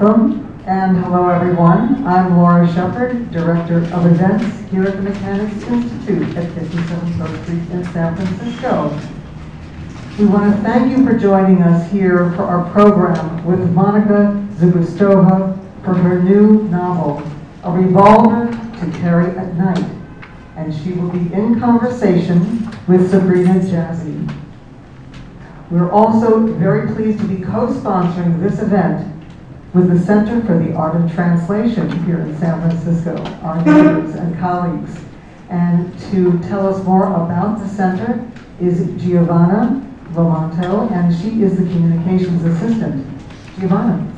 Welcome, and hello everyone. I'm Laura Shepard, Director of Events here at the Mechanics Institute at 57 Post Street in San Francisco. We want to thank you for joining us here for our program with Monika Zgustova for her new novel, A Revolver to Carry at Night, and she will be in conversation with Sabrina Jaszi. We're also very pleased to be co-sponsoring this event with the Center for the Art of Translation here in San Francisco, our neighbors and colleagues. And to tell us more about the center is Giovanna Volanto, and she is the communications assistant. Giovanna.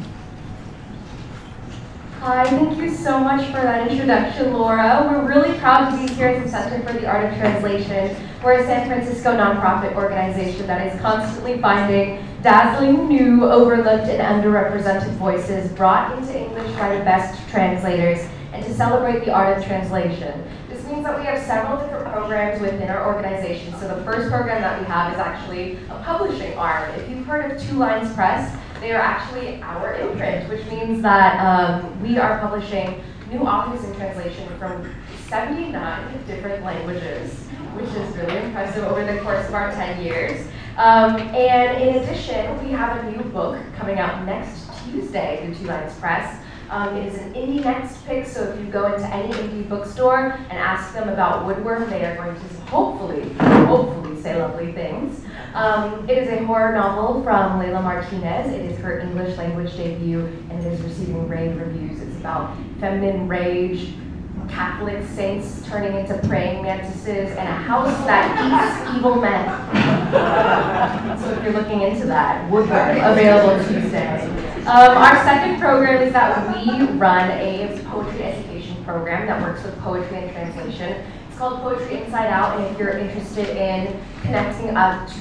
Hi, thank you so much for that introduction, Laura. We're really proud to be here at the Center for the Art of Translation. We're a San Francisco nonprofit organization that is constantly finding dazzling, new, overlooked, and underrepresented voices brought into English by the best translators, and to celebrate the art of translation. This means that we have several different programs within our organization. So the first program that we have is actually a publishing arm. If you've heard of Two Lines Press, they are actually our imprint, which means that we are publishing new authors in translation from 79 different languages, which is really impressive over the course of our 10 years. And in addition, we have a new book coming out next Tuesday through Two Lines Press. It is an indie next pick, so if you go into any indie bookstore and ask them about woodwork, they are going to hopefully say lovely things. It is a horror novel from Leila Martinez. It is her English language debut, and it is receiving rave reviews. It's about feminine rage, Catholic saints turning into praying mantises, and a house that eats evil men. So if you're looking into that, woodwork available Tuesday. Our second program is that we run a poetry education program that works with poetry and translation. It's called Poetry Inside Out, and if you're interested in connecting us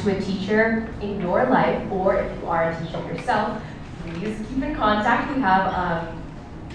to a teacher in your life, or if you are a teacher yourself, please keep in contact. We have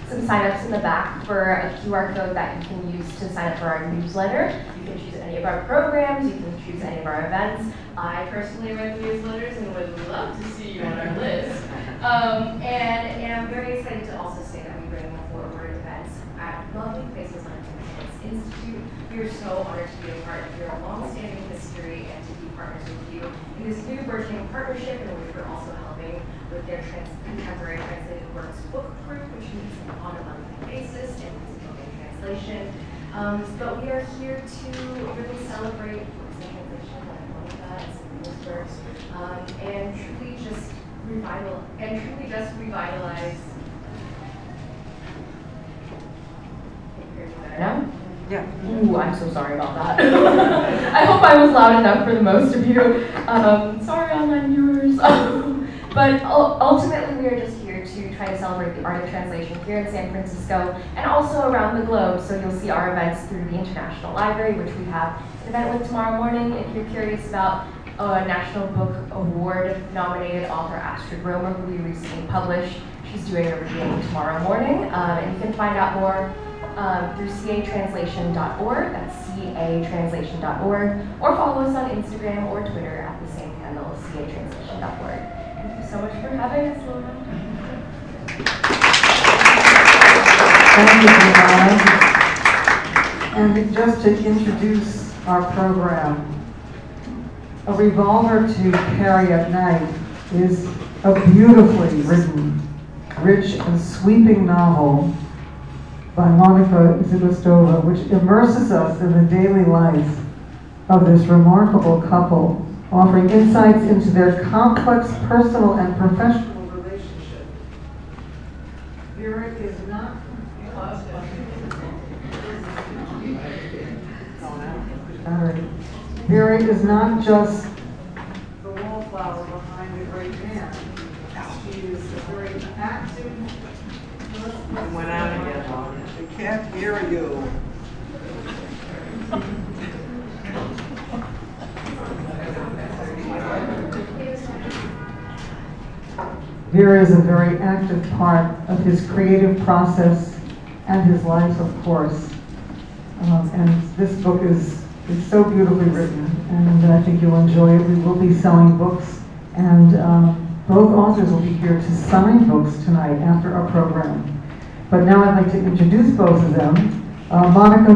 some sign-ups in the back for a QR code that you can use to sign up for our newsletter. You can choose any of our programs, you can choose any of our events. I personally read the newsletters and would love to see you on our list. And I'm very excited to also say that we bring forward events at lovely places like the Mechanics Institute. We are so honored to be a part of your long-standing history and to be partners with you in this new burgeoning partnership, in which we're also helping with their contemporary translated works book group, which meets on a monthly basis in musical and translation. But we are here to really celebrate works in translation like Monika and Sabrina's works, and truly just revitalize. No? Yeah. Ooh, I'm so sorry about that. I hope I was loud enough for the most of you. Sorry, online viewers. But ultimately, we are just here to try to celebrate the art of translation here in San Francisco and also around the globe. So you'll see our events through the International Library, which we have an event with tomorrow morning. If you're curious about a National Book Award nominated author, Astrid Romer, who we recently published, she's doing a reading tomorrow morning. And you can find out more through catranslation.org, that's catranslation.org, or follow us on Instagram or Twitter at the same handle, catranslation.org. Thank you so much for having us, Laura. Thank you, Giovanna. And just to introduce our program, A Revolver to Carry at Night is a beautifully written, rich and sweeping novel by Monika Zgustova, which immerses us in the daily life of this remarkable couple, offering insights into their complex personal and professional relationship. Véra is not just the wallflower behind the great man. She is a very active. It went out again. We can't hear you. Véra is a very active part of his creative process and his life, of course. And this book is so beautifully written, and I think you'll enjoy it. We will be selling books, and Both authors will be here to sign books tonight after our program. But now I'd like to introduce both of them. Monika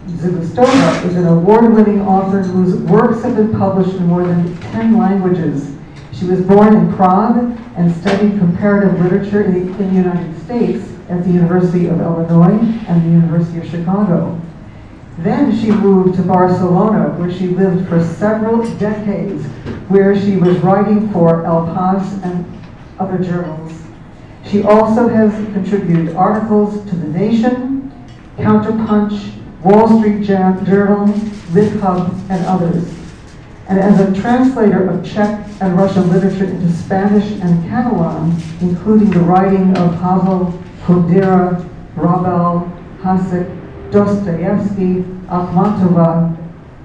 Zgustova is an award-winning author whose works have been published in more than 10 languages. She was born in Prague and studied comparative literature in the United States at the University of Illinois and the University of Chicago. Then she moved to Barcelona, where she lived for several decades, where she was writing for El Paz and other journals. She also has contributed articles to The Nation, Counterpunch, Wall Street Journal, LitHub, and others. And as a translator of Czech and Russian literature into Spanish and Catalan, including the writing of Havel, Kundera, Rabel, Hasek, Dostoevsky, Akhmatova,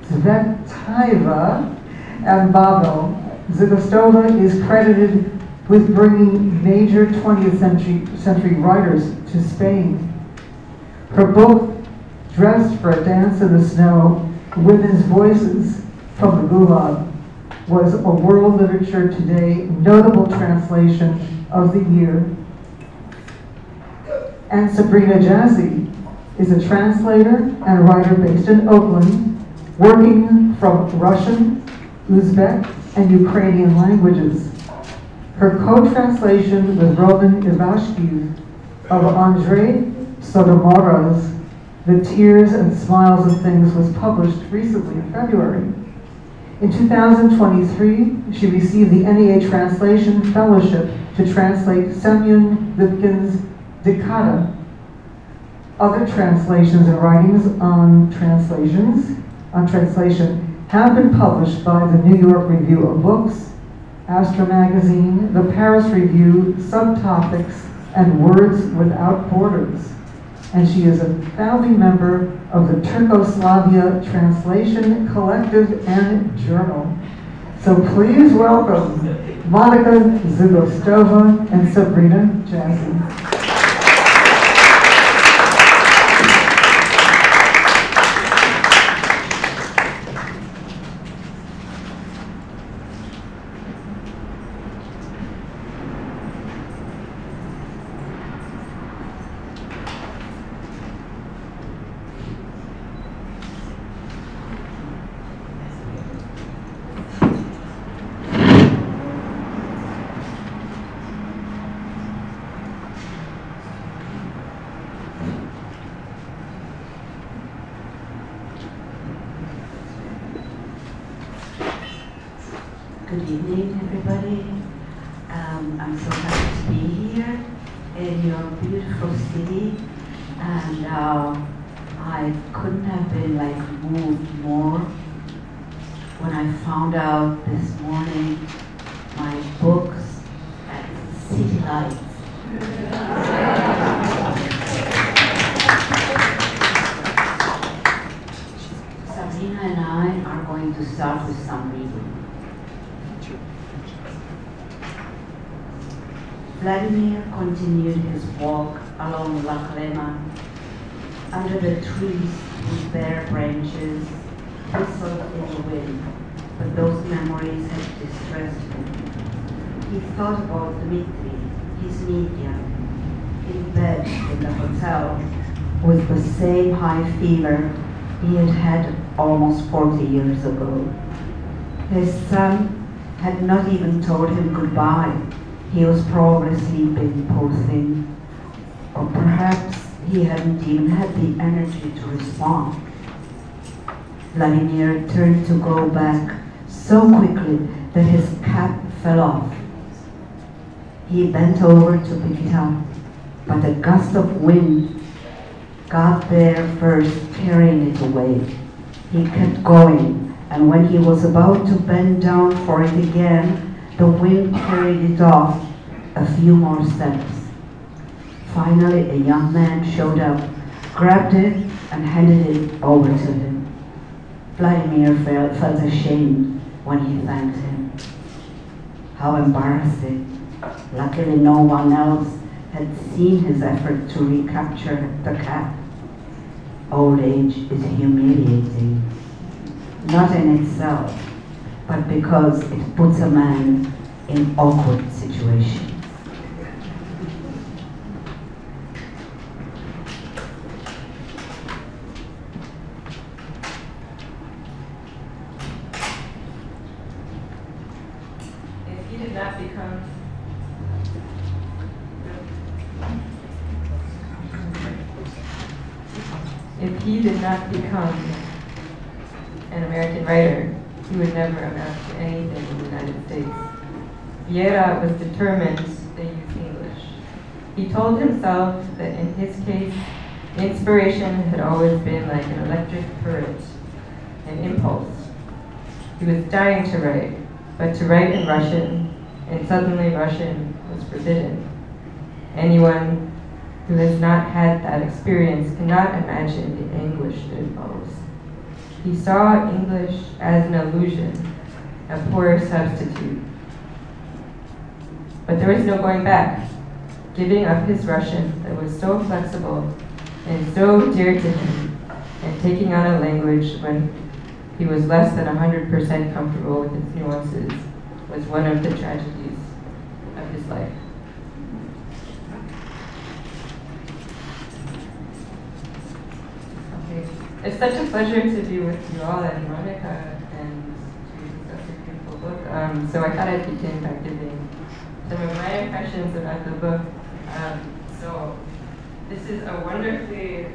Tsvetaeva, and Babel, Zgustova is credited with bringing major 20th century writers to Spain. Her book, Dressed for a Dance in the Snow, Women's Voices from the Gulag, was a World Literature Today notable translation of the year. And Sabrina Jaszi is a translator and writer based in Oakland, working from Russian, Uzbek, and Ukrainian languages. Her co-translation with Roman Ivashkiv of Andrei Sotomayor's The Tears and Smiles of Things was published recently in February. In 2023, she received the NEA Translation Fellowship to translate Semyon Lipkin's Dekada. Other translations and writings on translation have been published by the New York Review of Books, Astra Magazine, the Paris Review, Subtopics, and Words Without Borders. And she is a founding member of the Turkoslavia Translation Collective and Journal. So please welcome Monika Zgustova and Sabrina Jaszi. Good evening, everybody. I'm so happy to be here in your beautiful city, and I couldn't have been moved more when I found out this morning my books at City Lights. Sabrina and I are going to start with some reading. Vladimir continued his walk along La Crema, under the trees whose bare branches whistled in the wind, but those memories had distressed him. He thought about Dmitri, his medium, in bed in the hotel, with the same high fever he had had almost 40 years ago. His son had not even told him goodbye. He was probably sleeping, poor thing. Or perhaps he hadn't even had the energy to respond. Vladimir turned to go back so quickly that his cap fell off. He bent over to pick it up, but a gust of wind got there first, carrying it away. He kept going, and when he was about to bend down for it again, the wind carried it off a few more steps. Finally, a young man showed up, grabbed it, and handed it over to him. Vladimir felt ashamed when he thanked him. How embarrassing. Luckily, no one else had seen his effort to recapture the cap. Old age is humiliating, not in itself, but because it puts a man in awkward situations. If he did not become an American writer, he would never amount to anything in the United States. Véra was determined to use English. He told himself that in his case, inspiration had always been like an electric current, an impulse. He was dying to write, but to write in Russian, and suddenly Russian was forbidden. Anyone who has not had that experience cannot imagine the anguish that it follows. He saw English as an illusion, a poor substitute. But there was no going back. Giving up his Russian that was so flexible and so dear to him, and taking on a language when he was less than 100% comfortable with its nuances, was one of the tragedies of his life. Okay. It's such a pleasure to be with you all and Monika and to discuss your beautiful book. So I thought I'd begin by giving some of my impressions about the book. So this is a wonderfully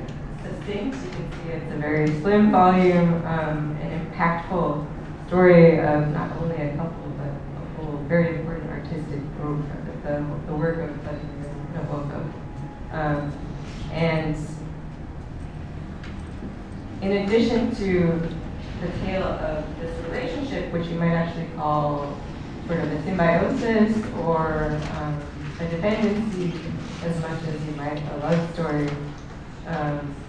succinct, you can see it's a very slim volume, an impactful story of not only a couple, but a whole very important artistic group, the work of Vladimir Nabokov. And in addition to the tale of this relationship, which you might actually call sort of a symbiosis or a dependency as much as you might a love story,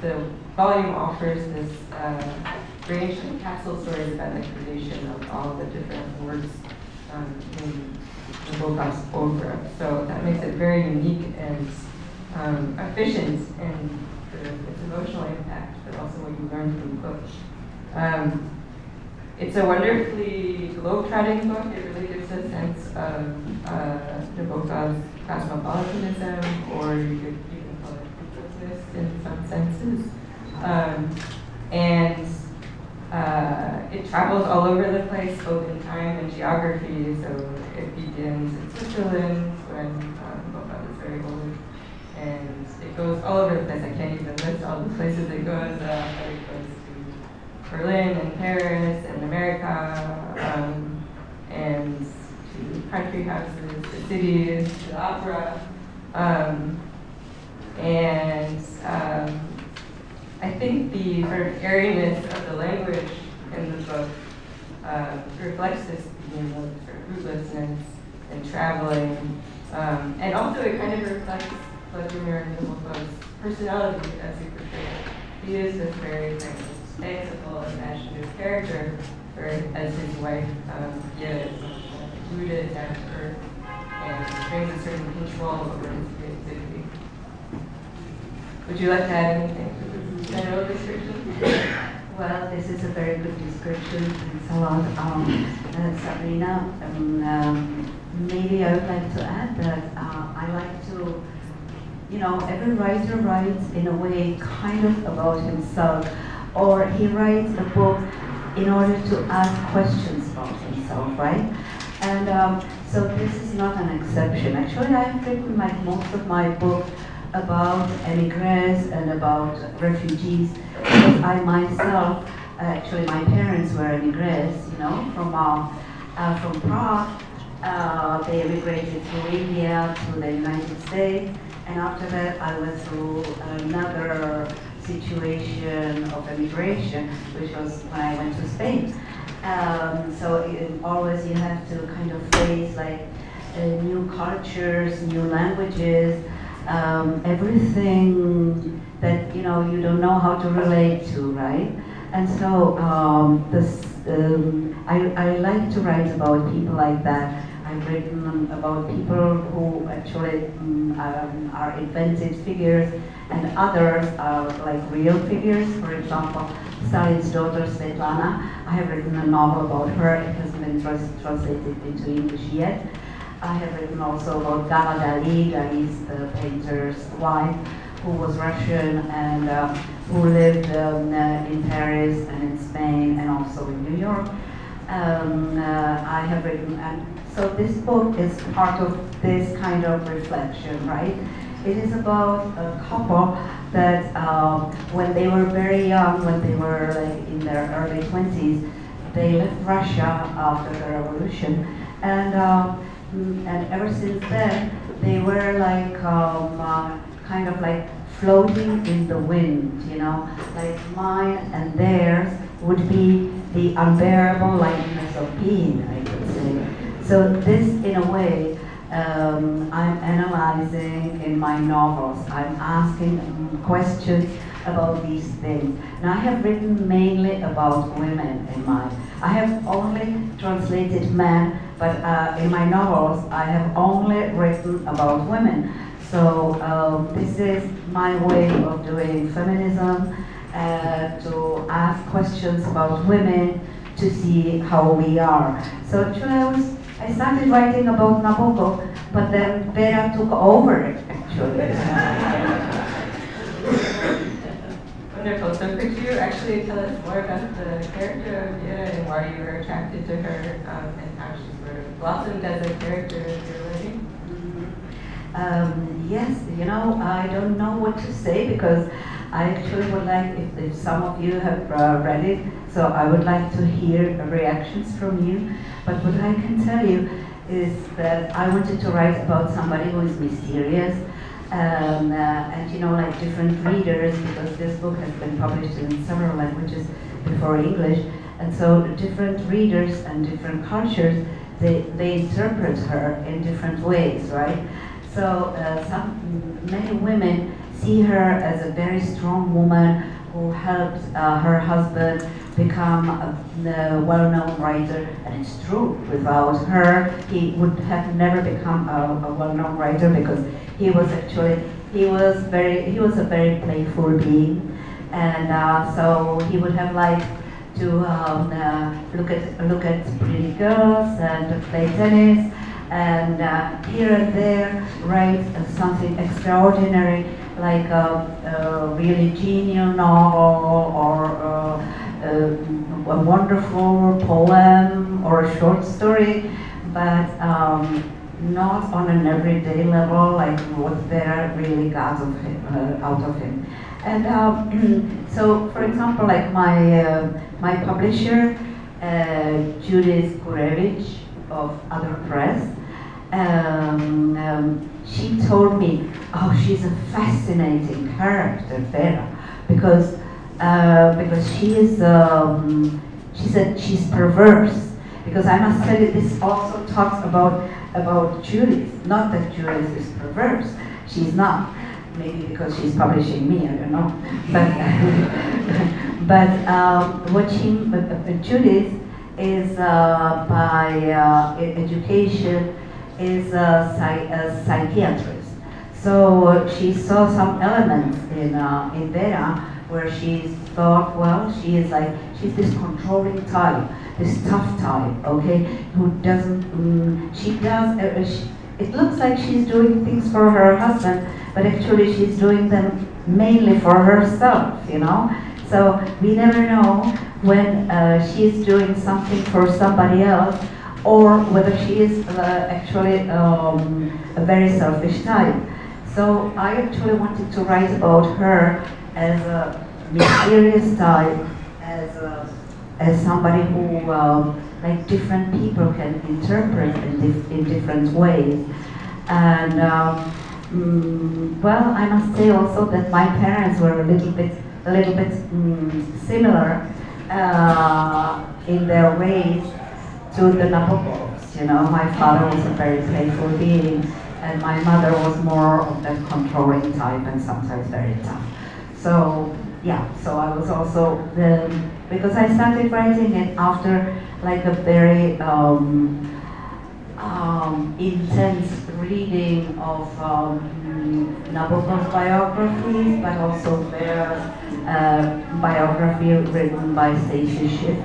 the volume offers this range of capsule stories about the creation of all the different works in Nabokov's oeuvre. So that makes it very unique and efficient in sort of its emotional impact, but also what you learn from the book. It's a wonderfully globe-trotting book. It really gives a sense of Nabokov's cosmopolitanism, or you could even call it fruitlessness in some senses. It travels all over the place, both in time and geography. So it begins in Switzerland when Nabokov is very old, and it goes all over the place. I can't even list all the places it goes, but it goes to Berlin and Paris and America, and to country houses, to cities, to the opera. I think the sort of airiness of the language in the book reflects this theme of sort of rootlessness and traveling, and also it kind of reflects Vladimir Nabokov's personality as he portrays it. He is this very kind of fanciful, imaginative character, as his wife Véra is rooted down to earth and brings a certain control over his creativity. Would you like to add anything to this general description? Well, this is a very good description. Thanks a lot, Sabrina. Maybe I would like to add that I like to, every writer writes in a way kind of about himself, or he writes a book in order to ask questions about himself, right? And so this is not an exception. Actually, I've written like most of my book about emigres and about refugees, because I myself, actually my parents were emigres, from Prague. They emigrated through India to the United States, and after that I went through another situation of emigration, which was when I went to Spain. So always you have to kind of face like new cultures, new languages, everything that you don't know how to relate to, right? And so I like to write about people like that. I've written about people who actually are invented figures, and others are like real figures. For example, Stalin's daughter Svetlana. I have written a novel about her. It hasn't been translated into English yet. I have written also about Gala Dali, Dali's the painter's wife, who was Russian and who lived in Paris and in Spain and also in New York. I have written, and so this book is part of this kind of reflection, right? It is about a couple that when they were very young, when they were like in their early 20s, they left Russia after the revolution, and ever since then they were like kind of like floating in the wind, you know, like mine and theirs would be the unbearable lightness of being, I could say. So this, in a way, I'm analyzing in my novels. I'm asking questions about these things. Now, I have written mainly about women in mine. I have only translated men, but in my novels, I have only written about women. So this is my way of doing feminism, to ask questions about women, to see how we are. So actually I started writing about Nabokov, but then Véra took over it, actually. Wonderful. So could you actually tell us more about the character of Véra and why you were attracted to her, and how she sort of blossomed as a character in your writing? Yes, you know, I don't know what to say because I actually would like, if some of you have read it, so I would like to hear reactions from you. But what I can tell you is that I wanted to write about somebody who is mysterious, and you know, like different readers, because this book has been published in several languages before English, and so different readers and different cultures, they interpret her in different ways, right? So many women see her as a very strong woman who helped her husband become a well-known writer, and it's true. Without her, he would have never become a well-known writer because he was a very playful being, and so he would have liked to look at pretty girls and play tennis, and here and there write something extraordinary, like a really genial novel, or a wonderful poem or a short story, but not on an everyday level, like what Véra really got out of him. And so, for example, like my publisher, Judith Kurevich of Other Press, she told me, oh, she's a fascinating character, Véra, because she said she's perverse. Because I must tell you, this also talks about Judith. Not that Judith is perverse, she's not. Maybe because she's publishing me, I don't know. But Judith is by education is a psychiatrist. So she saw some elements in Véra where she thought, well, she's this controlling type, this tough type, okay, who doesn't, it looks like she's doing things for her husband, but actually she's doing them mainly for herself, you know. So we never know when she's doing something for somebody else, or whether she is actually a very selfish type. So I actually wanted to write about her as a mysterious type, as somebody who like different people can interpret in different ways. And well, I must say also that my parents were a little bit similar in their ways to the Nabokovs. You know, my father was a very playful being, and my mother was more of that controlling type and sometimes very tough. So yeah, so I was also because I started writing it after like a very intense reading of Nabokov's biographies, but also their biography written by Stacy Schiff.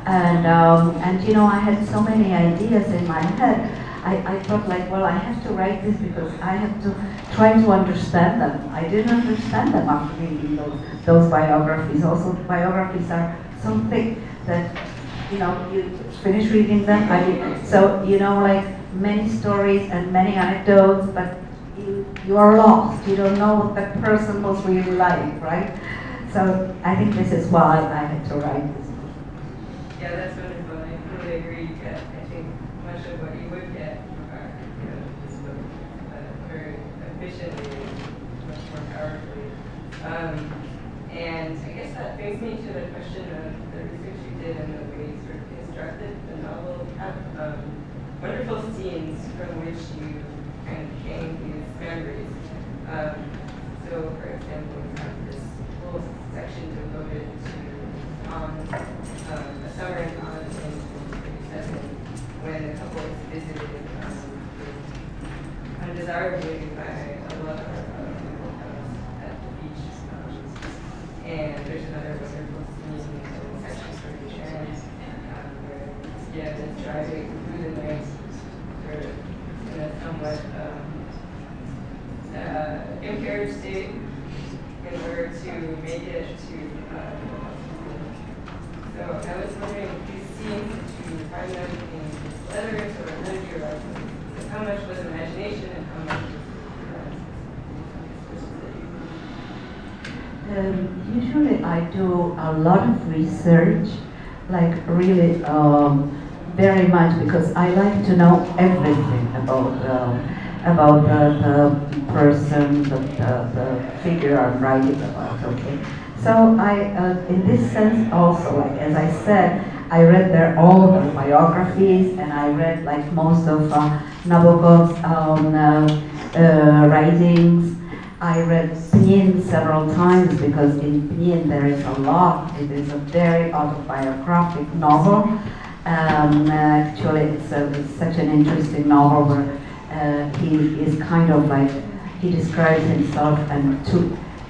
And you know, I had so many ideas in my head I thought like, well, I have to write this because I have to try to understand them. I didn't understand them after reading those biographies. Also, biographies are so thick that, you know, you finish reading them. So, you know, like many stories and many anecdotes, but you are lost. You don't know what that person was really like, right? So I think this is why I had to write this book. Yeah, that's wonderful. I totally agree. I think much of what you would get from this book very efficiently, much more powerfully. And I guess that brings me to the question of the research you did and the way you sort of constructed the novel. You have wonderful scenes from which you kind of gain these memories. So, for example, you have this whole section devoted to a summer in Holland in 1937 when the couple is visited undesirably by a lover of Nabokov at the beach. And there's another wonderful scene in section 30 where Yev is driving through the night sort of in a somewhat impaired state in order to make it to so I was wondering if these scenes, did you find them in letters or in your life? How much was imagination and how much was usually I do a lot of research, like really very much, because I like to know everything about the person, the figure I'm writing about, okay? So in this sense also, like as I said, I read all the biographies, and I read like most of Nabokov's writings. I read Pnin several times because in Pnin there is a lot. It is a very autobiographic novel. Actually, it's such an interesting novel where he is kind of like, he describes himself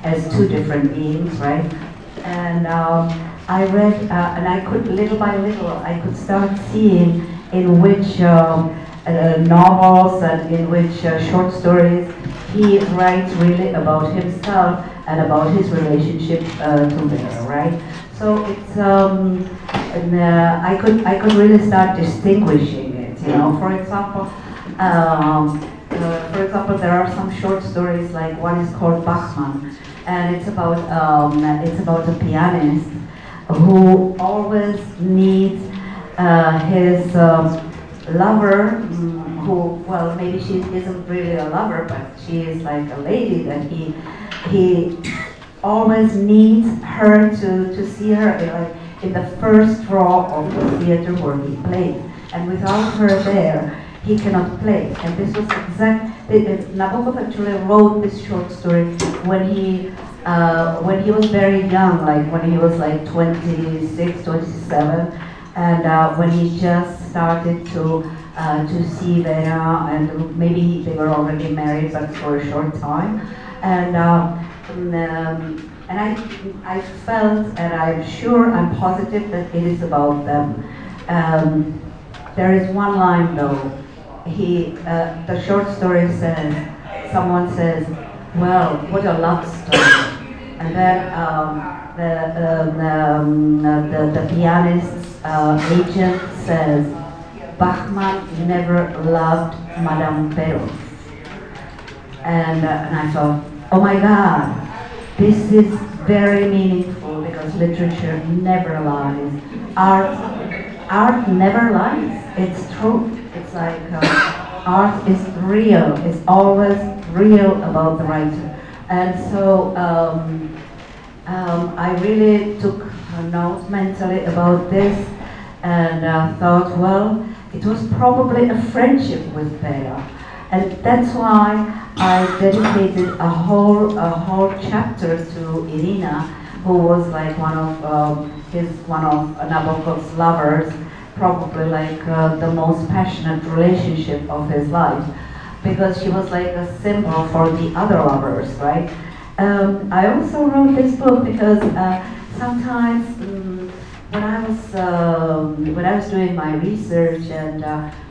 as two different beings, right? And I read, and I could, little by little, I could start seeing in which novels and in which short stories he writes really about himself and about his relationship to Véra, right? So it's, I could really start distinguishing it, you know. For example, there are some short stories, like one is called Bachmann, and it's about a pianist who always needs his lover, who, well, maybe she isn't really a lover, but she is like a lady that he always needs her to see her like in the first row of the theater where he plays, and without her there, he cannot play. And this was Nabokov actually wrote this short story when he was very young, like when he was like 26, 27, and when he just started to see Véra, and maybe they were already married, but for a short time. And I felt, and I'm sure, I'm positive that it is about them. There is one line though. The short story says, someone says, well, what a love story. And then the pianist's agent says, Bachmann never loved Madame Perrault. And I thought, oh my God, this is very meaningful, because literature never lies. Art never lies. It's true. It's like art is real. It's always real about the writer. And so I really took a note mentally about this, and thought, well, it was probably a friendship with Véra. And that's why I dedicated a whole chapter to Irina, who was like one of Nabokov's lovers, probably like the most passionate relationship of his life, because she was like a symbol for the other lovers, right? I also wrote this book because sometimes when I was doing my research and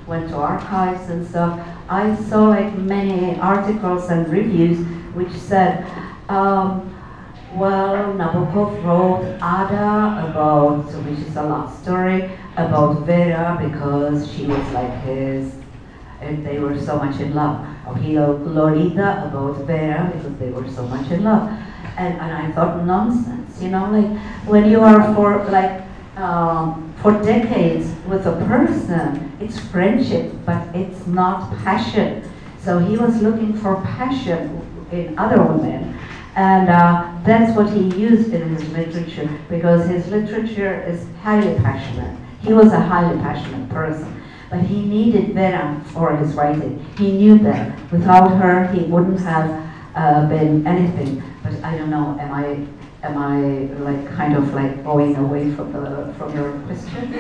went to archives and stuff, I saw like many articles and reviews which said, well, Nabokov wrote Ada about, which is a love story, about Vera because she was like his, and they were so much in love. Or he wrote Lolita about Vera because they were so much in love. And I thought, nonsense, you know, like when you are for decades with a person, it's friendship, but it's not passion. So he was looking for passion in other women. And that's what he used in his literature, because his literature is highly passionate. He was a highly passionate person, but he needed Vera for his writing. He knew that without her, he wouldn't have been anything. But I don't know, am I like kind of like going away from your question?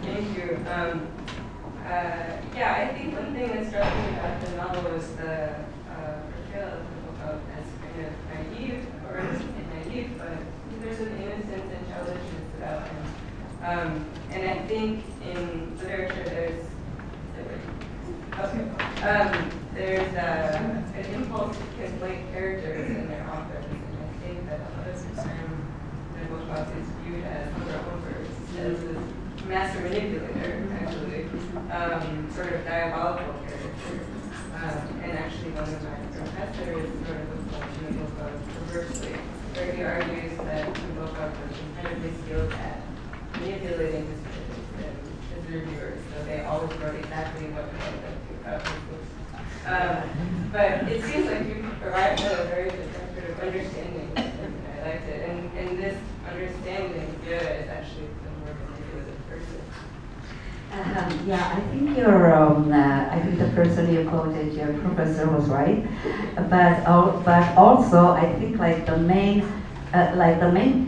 Thank you. Yeah, I think one thing that struck me about the novel was the portrayal of Nabokov as kind of naive, or not naive, but there's an innocence and childishness about him. And I think in literature there's an impulse to conflate characters and their authors, and I think that a lot of the time Nabokov is viewed as Revolver, as this master manipulator, actually, sort of diabolical character. And actually one of my professors sort of looks at Nabokov perversely, where he argues that Nabokov was incredibly skilled at manipulating his critics and his reviewers, so they always wrote exactly what they wanted them to about his books. But it seems like you arrived at a very different sort of understanding, and I liked it. And this understanding, Vera, is actually the more manipulative person. Yeah, I think I think the person you quoted, your professor, was right. But also, I think like the main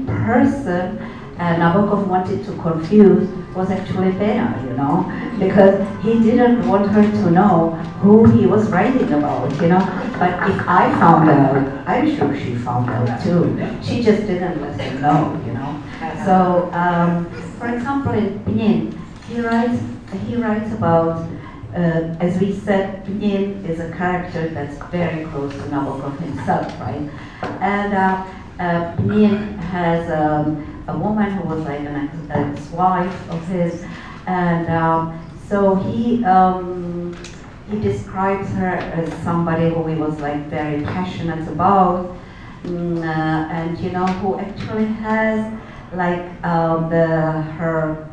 person Nabokov wanted to confuse was actually Vera, you know, because he didn't want her to know who he was writing about, you know. But if I found out, I'm sure she found out too. She just didn't let him know, you know. So, for example, in Pnin, he writes about, as we said, Pnin is a character that's very close to Nabokov himself, right? And Pnin has a woman who was like an ex-wife of his, and so he describes her as somebody who he was like very passionate about, and you know, who actually has like her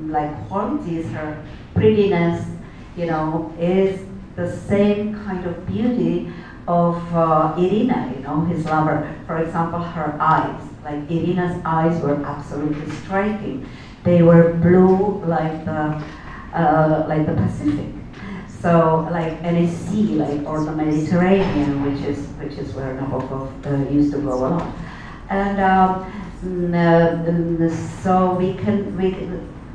like qualities, her prettiness, you know, is the same kind of beauty of Irina, you know, his lover. For example, her eyes. Like Irina's eyes were absolutely striking. They were blue like the Pacific. So like any sea, like, or the Mediterranean, which is where Nabokov used to go a lot. And so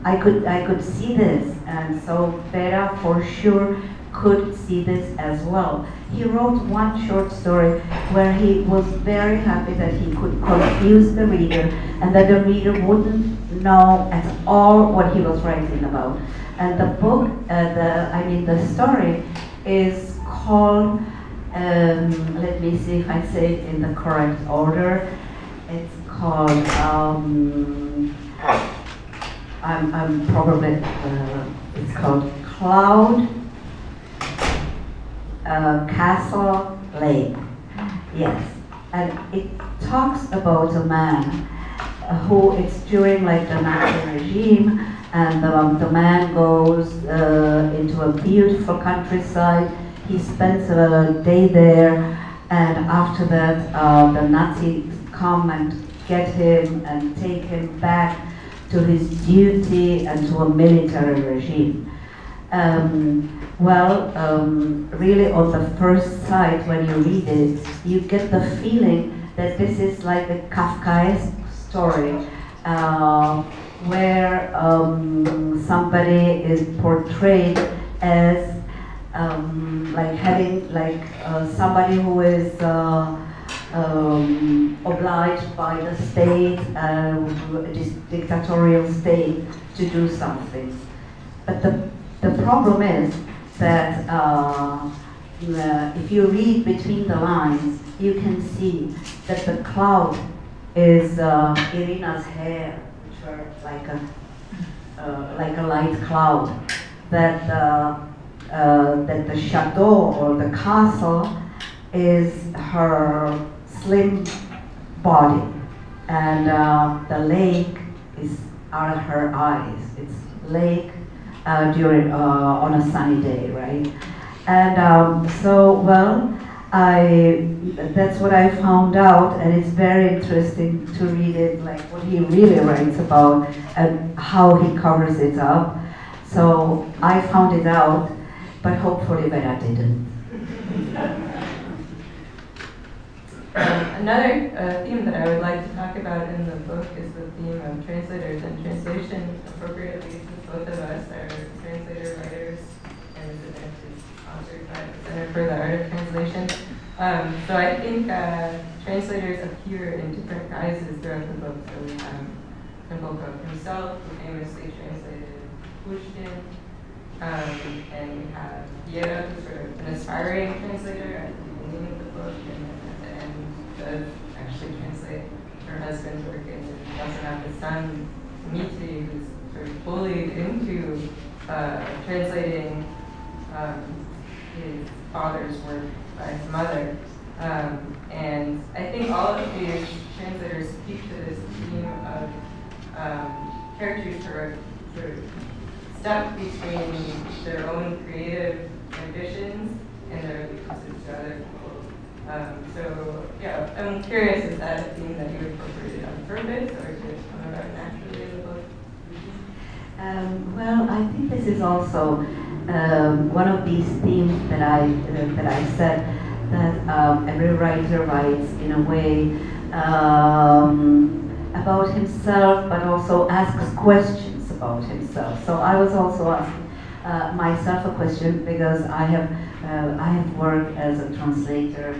I could see this, and so Vera for sure could see this as well. He wrote one short story where he was very happy that he could confuse the reader and that the reader wouldn't know at all what he was writing about. And the book, the story is called, let me see if I say it in the correct order. It's called, I'm probably, it's called Cloud, Castle, Lake. Yes, and it talks about a man who it's during like the Nazi regime, and the man goes into a beautiful countryside. He spends a day there, and after that the Nazis come and get him and take him back to his duty and to a military regime. Really on the first sight when you read it, you get the feeling that this is like a Kafkaesque story where somebody is portrayed as like having like somebody who is obliged by the state, this dictatorial state, to do something. But the problem is that if you read between the lines, you can see that the cloud is Irina's hair, which were like a light cloud. That the chateau or the castle is her slim body, and the lake are her eyes. It's lake during on a sunny day, right? And that's what I found out, and it's very interesting to read it, like what he really writes about and how he covers it up. So I found it out, but hopefully Véra didn't. Another theme that I would like to talk about in the book is the theme of translators and translation. Appropriately, since both of us are translator writers, and this event is sponsored by the Center for the Art of Translation. So I think translators appear in different guises throughout the book. So we have Nabokov himself, who famously translated Pushkin, and we have Véra, who's sort of an aspiring translator at the beginning of the book, and at the end does actually translate her husband's work. And we also have his son, Dmitri, who's sort of fully into translating his father's work by his mother. And I think all of these translators speak to this theme of characters who are sort of stuck between their own creative ambitions and their allegiances to other people. So yeah, I'm curious, is that a theme that you incorporated on purpose, or did it come about naturally in the book? Well, I think this is also one of these themes that I said, that every writer writes in a way about himself, but also asks questions about himself. So I was also asking myself a question, because I have worked as a translator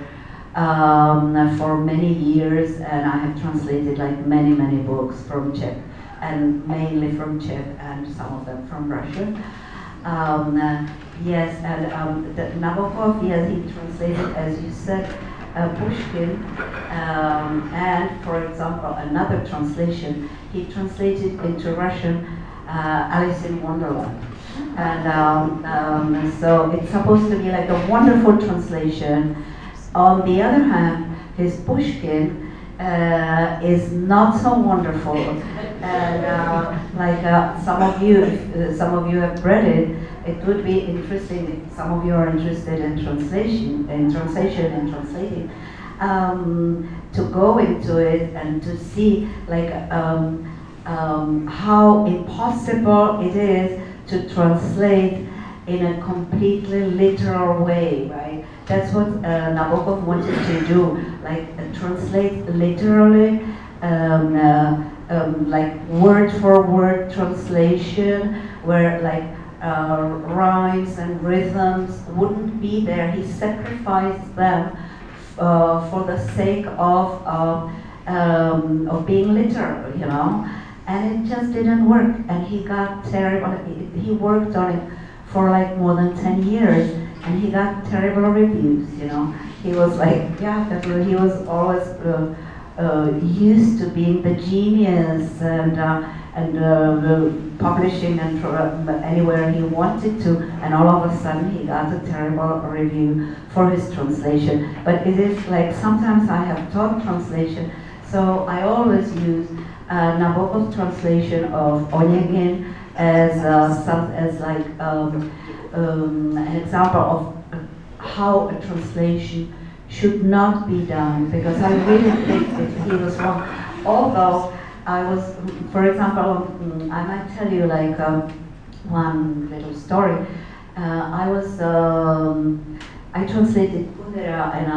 for many years, and I have translated like many books from Czech, and mainly from Czech, and some of them from Russian. Yes, and Nabokov, yes, he translated, as you said, Pushkin, and for example, another translation, he translated into Russian Alice in Wonderland. And so it's supposed to be like a wonderful translation. On the other hand, his Pushkin is not so wonderful. And some of you have read it. It would be interesting if some of you are interested in translating, to go into it and to see like how impossible it is to translate in a completely literal way, right? That's what Nabokov wanted to do, like translate literally, like word for word translation, where like rhymes and rhythms wouldn't be there. He sacrificed them for the sake of being literal, you know, and it just didn't work. And he got terrible. He worked on it for like more than 10 years, and he got terrible reviews. You know, he was like, yeah, definitely. He was always used to being the genius and publishing and anywhere he wanted to, and all of a sudden he got a terrible review for his translation. But it is like, sometimes I have taught translation, so I always use Nabokov's translation of Onegin as an example of how a translation should not be done, because I really think that he was wrong. Although I was, for example, I might tell you like one little story. I translated Kundera, and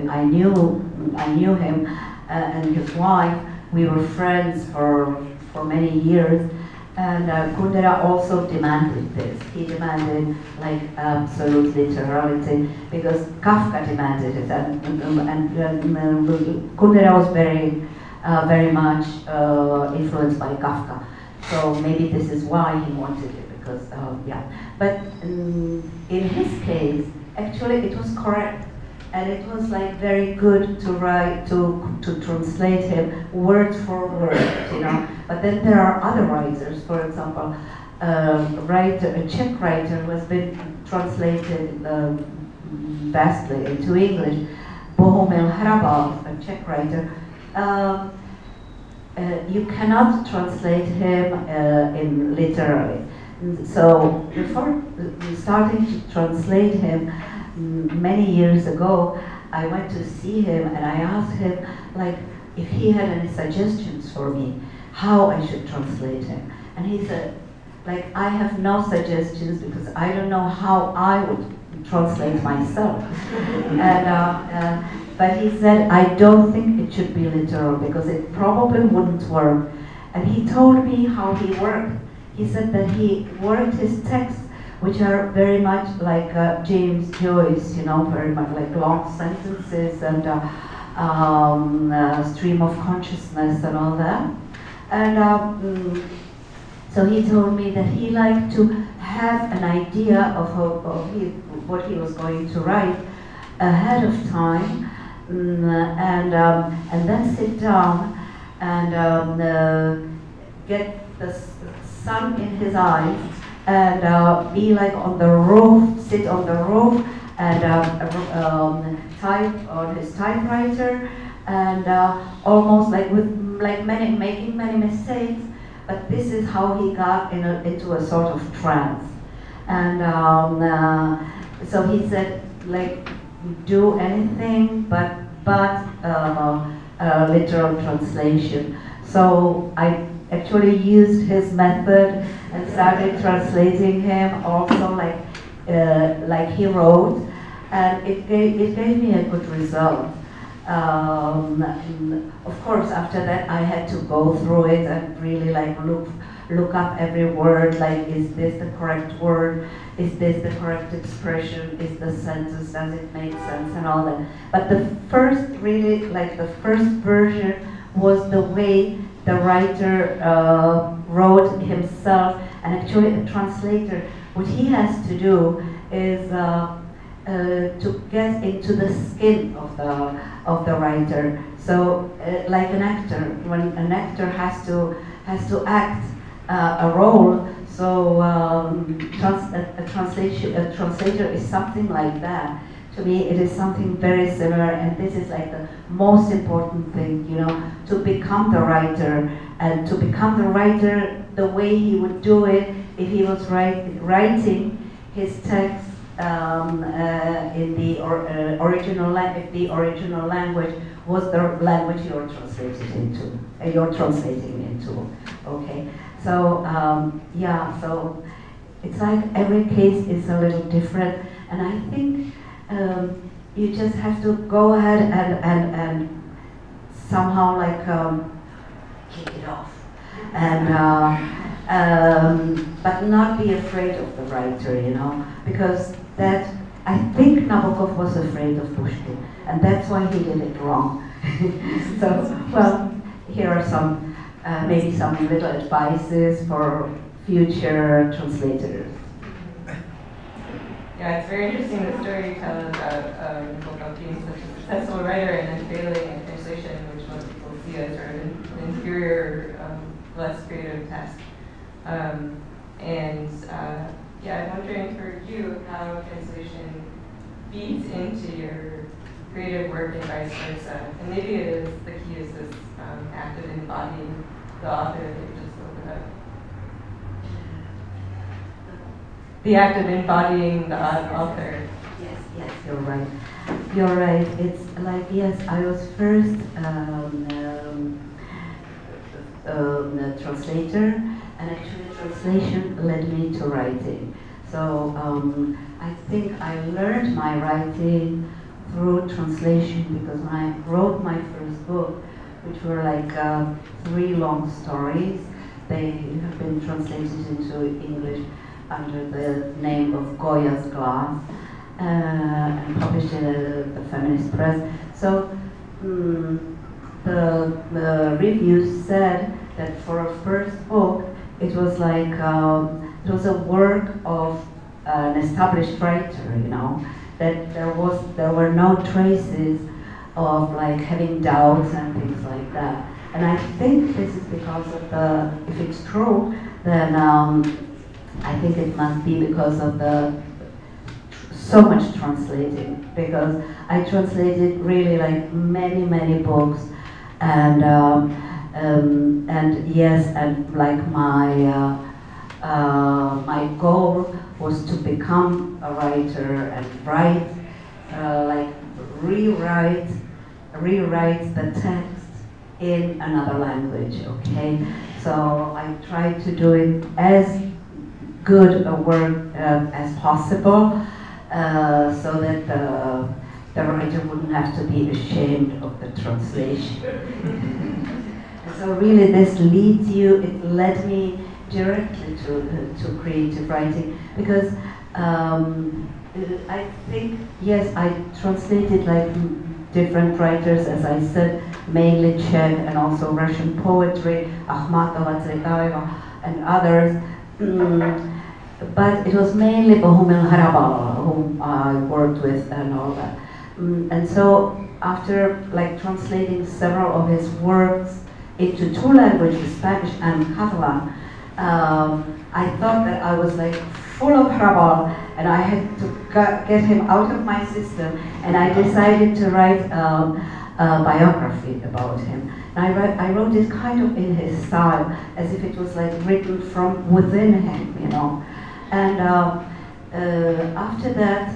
I knew him and his wife. We were friends for many years, and Kundera also demanded this. He demanded like absolute literality, because Kafka demanded it, and Kundera was very much influenced by Kafka. So maybe this is why he wanted it, because, yeah. But in his case, actually it was correct. And it was like very good to write, to translate him word for word, you know. But then there are other writers, for example, a Czech writer who has been translated vastly into English, Bohumil Hrabal, a Czech writer. You cannot translate him in literally. So before starting to translate him, many years ago, I went to see him and I asked him, like, if he had any suggestions for me, how I should translate him. And he said, like, I have no suggestions because I don't know how I would translate myself. And, but he said, I don't think it should be literal because it probably wouldn't work. And he told me how he worked. He said that he worked his texts, which are very much like James Joyce, you know, very much like long sentences and stream of consciousness and all that. And so he told me that he liked to have an idea of what he was going to write ahead of time, and then sit down and get the sun in his eyes and be like on the roof, sit on the roof and type on his typewriter and almost like making many mistakes, but this is how he got into a sort of trance. And so he said, like, do anything but literal translation. So I actually used his method and started translating him also like he wrote, and it gave me a good result. Of course, after that I had to go through it and really like look up every word, like, is this the correct word? Is this the correct expression? Is the sentence, does it make sense, and all that. But the first, really, like the first version was the way the writer wrote himself, and actually a translator, what he has to do is to get into the skin of the writer. So like an actor, when an actor has to act a role, so a translator is something like that. To me, it is something very similar, and this is like the most important thing, you know, to become the writer, and to become the writer the way he would do it if he was writing his text in the original language, if the original language was the language you're translating into. Okay, so yeah, so it's like every case is a little different, and I think you just have to go ahead and somehow like kick it off, and but not be afraid of the writer, you know, because that, I think Nabokov was afraid of Pushkin, and that's why he did it wrong. So, well, here are some, maybe some little advices for future translators. Yeah, it's very interesting the story you tell about Nabokov being such a successful writer and then failing in translation, which most people see as sort of an inferior, less creative task. Yeah, I'm wondering for you how translation feeds into your creative work and vice versa. And maybe it is, the key is this act of embodying the author that you just spoke about. The act of embodying the author. Yes, you're right. You're right. It's like, yes, I was first a translator, and actually translation led me to writing. So I think I learned my writing through translation, because when I wrote my first book, which were like 3 long stories, they have been translated into English under the name of Goya's Glass and published in the feminist press. So the reviews said that for a first book, it was like it was a work of an established writer, you know, that there were no traces of like having doubts and things like that. And I think this is because of the, if it's true, then I think it must be because of the so much translating, because I translated really like many books, and yes, and like my my goal was to become a writer and write, like rewrite the text in another language. Okay, so I tried to do it as good a work as possible, so that the writer wouldn't have to be ashamed of the translation. So really this leads you, it led me directly to creative writing, because I think, yes, I translated like different writers, as I said, mainly Czech and also Russian poetry, Akhmatova, Tsvetaeva, and others. But it was mainly Bohumil Harabal whom I worked with and all that. And so after like translating several of his works into two languages, Spanish and Catalan, I thought that I was like full of Harabal, and I had to get him out of my system, and I decided to write a biography about him. And I wrote it kind of in his style, as if it was like written from within him, you know. And after that,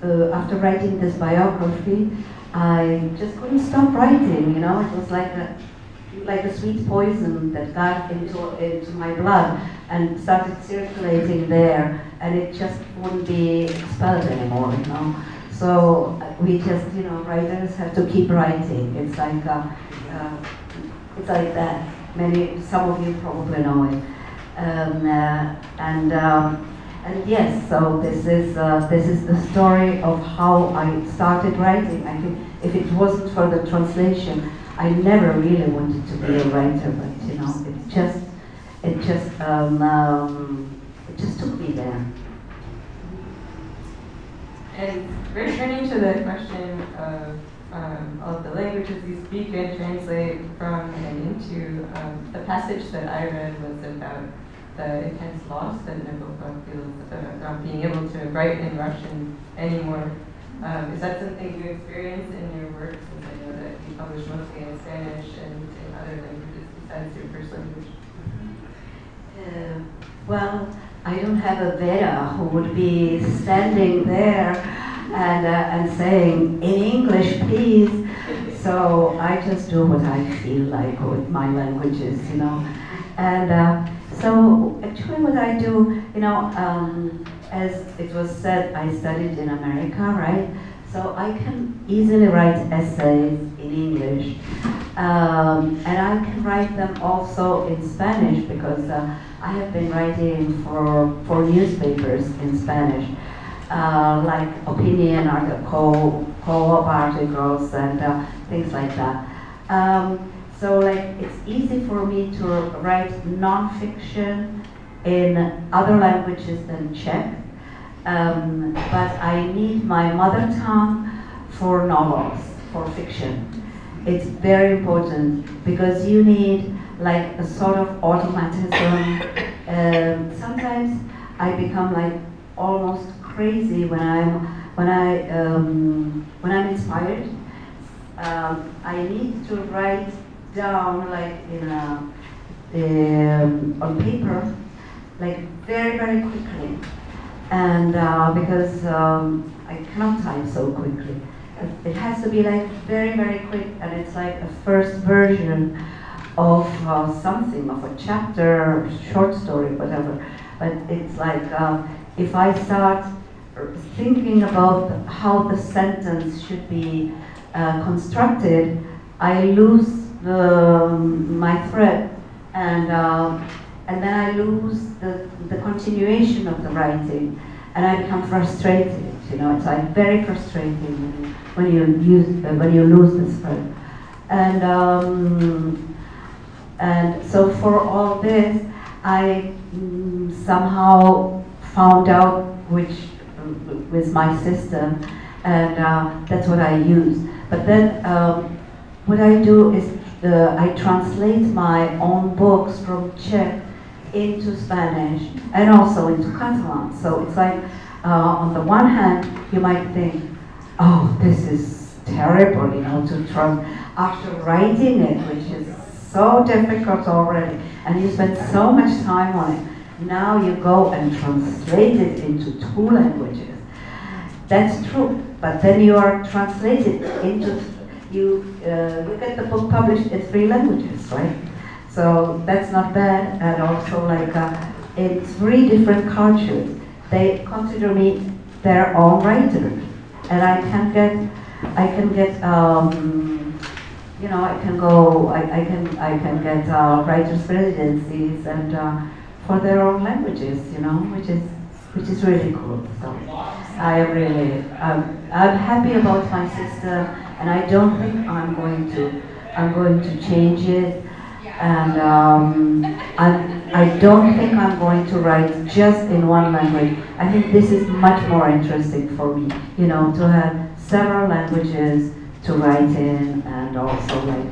after writing this biography, I just couldn't stop writing, you know. It was like a sweet poison that got into my blood and started circulating there, and it just wouldn't be expelled anymore, you know. So we just, you know, writers have to keep writing. It's like that. Some of you probably know it. And yes, so this is the story of how I started writing. I think if it wasn't for the translation, I never really wanted to be a writer, but you know, it just took me there. And returning to the question of the languages you speak and translate from and into, the passage that I read was about the intense loss that Nabokov feels about not being able to write in Russian anymore. Is that something you experience in your work, since I know that you publish mostly in Spanish and in other languages besides your first language? Well, I don't have a Véra who would be standing there and saying, in English, please. So I just do what I feel like with my languages, you know. And so actually what I do, you know, as it was said, I studied in America, right? So I can easily write essays in English. And I can write them also in Spanish, because I have been writing for newspapers in Spanish, like opinion articles, co-op articles, and things like that. So like it's easy for me to write non-fiction in other languages than Czech, but I need my mother tongue for novels, for fiction. It's very important, because you need like a sort of automatism. Sometimes I become like almost crazy when I'm inspired. I need to write down like on paper, like very quickly, and because I cannot type so quickly. It has to be like very quick, and it's like a first version of something, of a chapter, short story, whatever. But it's like if I start thinking about how the sentence should be constructed, I lose my thread, and then I lose the continuation of the writing, and I become frustrated. You know, it's like very frustrating when you lose this thread, and so for all this, I somehow found out which with my system, and that's what I use. But then what I do is I translate my own books from Czech into Spanish and also into Catalan. So it's like, on the one hand, you might think, oh, this is terrible, you know, to try. After writing it, which is so difficult already, and you spend so much time on it, now you go and translate it into 2 languages. That's true, but then you are translated into, you get the book published in 3 languages, right? So that's not bad, and also like in 3 different cultures, they consider me their own writer, and I can get, you know, I can get writers' residencies and for their own languages, you know, which is really cool. So I am really, I'm happy about my system, and I don't think I'm going to change it, and I don't think I'm going to write just in 1 language. I think this is much more interesting for me, you know, to have several languages to write in, and also like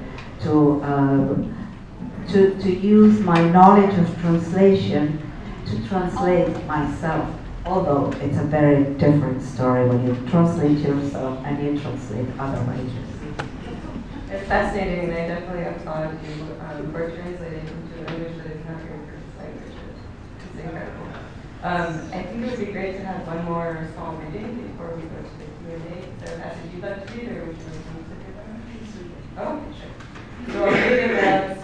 to use my knowledge of translation to translate myself. Although it's a very different story when you translate yourself and you translate other writers. It's fascinating, and I definitely applaud you for translating into a language that is not your first language. It's incredible. I think it would be great to have one more small reading before we go to the Q&A. So, Pastor, would you like to read, or would you like to read it? Oh, okay, sure. So I'll read about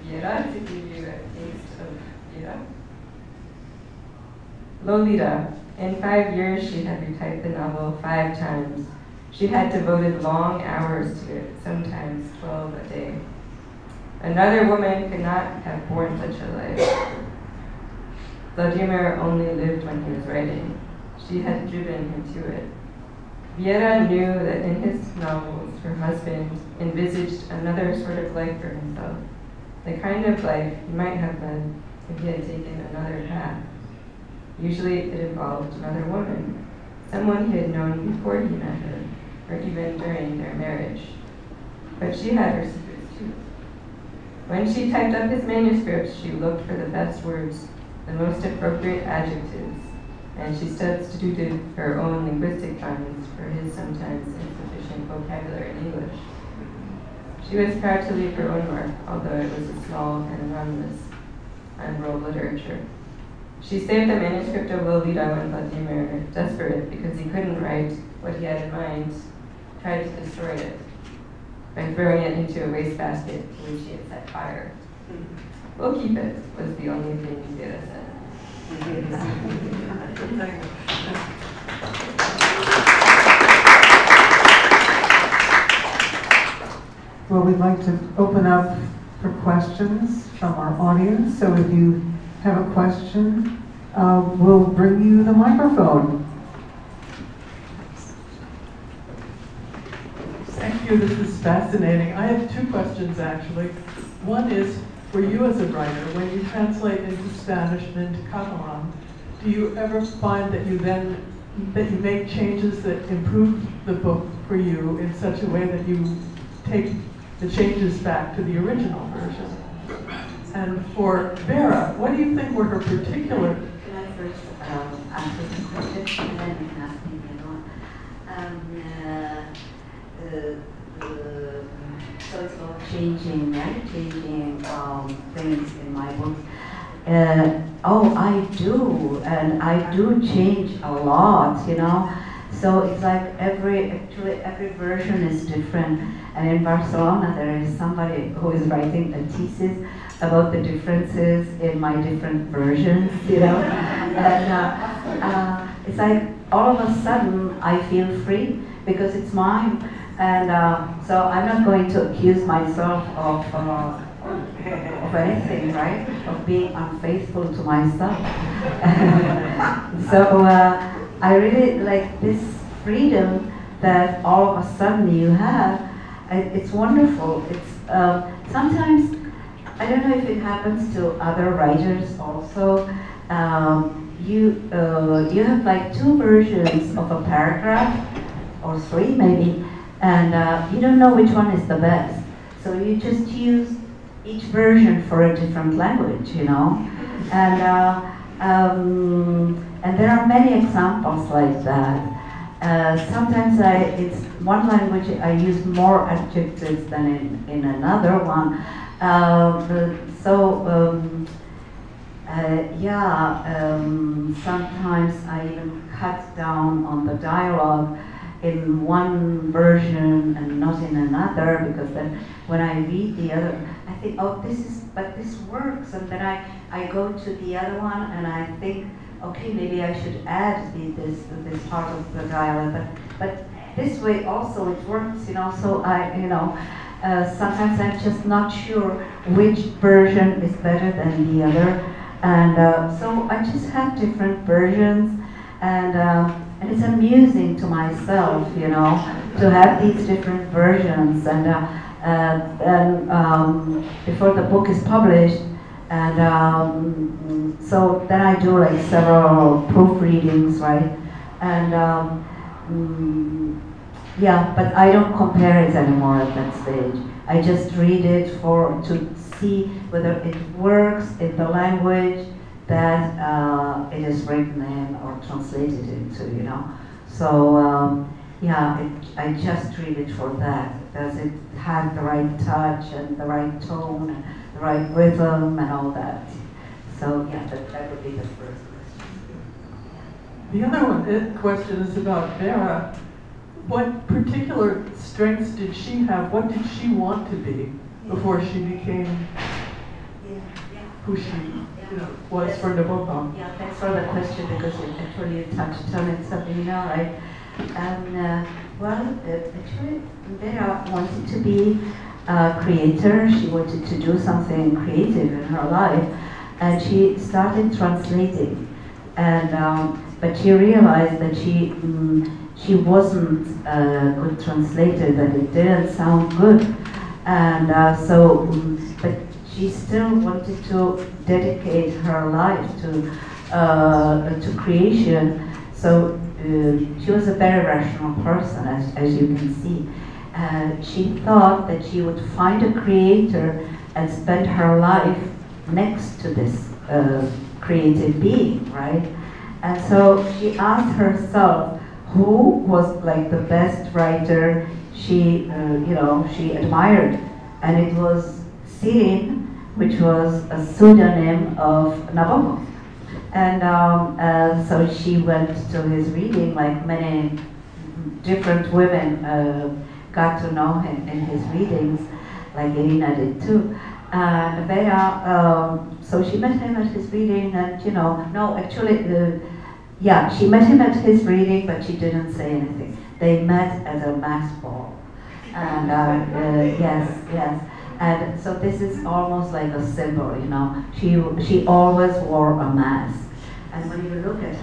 Véra to give you a taste of Véra. Lolita. In 5 years, she had retyped the novel 5 times. She had devoted long hours to it, sometimes 12 a day. Another woman could not have borne such a life. Vladimir only lived when he was writing. She had driven him to it. Véra knew that in his novels, her husband envisaged another sort of life for himself, the kind of life he might have led if he had taken another path. Usually it involved another woman, someone he had known before he met her, or even during their marriage. But she had her secrets too. When she typed up his manuscripts, she looked for the best words, the most appropriate adjectives, and she substituted her own linguistic puns for his sometimes insufficient vocabulary in English. She was proud to leave her own work, although it was a small and anonymous unrolled literature. She saved the manuscript of Lolita when Vladimir, desperate because he couldn't write what he had in mind, tried to destroy it by throwing it into a wastebasket to which he had set fire. We'll keep it, was the only thing Véra said. Well, we'd like to open up for questions from our audience. So if you have a question, we'll bring you the microphone. Thank you, this is fascinating. I have 2 questions actually. One is, for you as a writer, when you translate into Spanish and into Catalan, do you ever find that you make changes that improve the book for you in such a way that you take the changes back to the original version? And for Véra, what do you think were her particular... Can I first answer the question, and then you can ask me the other one? So it's about changing, right? Changing things in my books. Oh, I do, and I do change a lot, you know. So it's like every version is different. And in Barcelona, there is somebody who is writing a thesis about the differences in my different versions, you know. And it's like all of a sudden I feel free because it's mine. And so I'm not going to accuse myself of anything, right? Of being unfaithful to myself. So I really like this freedom that all of a sudden you have. It's wonderful. It's sometimes I don't know if it happens to other writers also. You have like two versions of a paragraph, or three maybe, and you don't know which one is the best. So you just use each version for a different language, you know. And there are many examples like that. Sometimes it's one language I use more adjectives than in another one. Sometimes I even cut down on the dialogue in one version and not in another, because then when I read the other, I think, oh, this works, and then I go to the other one and I think, okay, maybe I should add this part of the dialogue, but this way also it works, you know. So sometimes I'm just not sure which version is better than the other, and so I just have different versions, and it's amusing to myself, you know, to have these different versions, and before the book is published, and so then I do like several proofreadings, right, and yeah, but I don't compare it anymore at that stage. I just read it to see whether it works in the language that it is written in or translated into, you know. So yeah, I just read it for that. Does it have the right touch and the right tone and the right rhythm and all that? So yeah, that would be the first question. The other question is about Véra. What particular strengths did she have? What did she want to be before she became who she was for Nabokov? Yeah, thanks for the question, because actually you touched on it, Sabrina, right? And actually Véra wanted to be a creator. She wanted to do something creative in her life, and she started translating. And but she realized that she wasn't a good translator, that it didn't sound good, and but she still wanted to dedicate her life to creation. So she was a very rational person, as you can see. She thought that she would find a creator and spend her life next to this creative being, right? And so she asked herself who was like the best writer she admired, and it was Sirin, which was a pseudonym of Nabokov. And so she went to his reading, like many different women got to know him in his readings, like Irina did too. And Véra, so she met him at his reading, and she met him at his reading, but she didn't say anything. They met at a mass ball, and yes. And so this is almost like a symbol, you know. She always wore a mask, and when you look at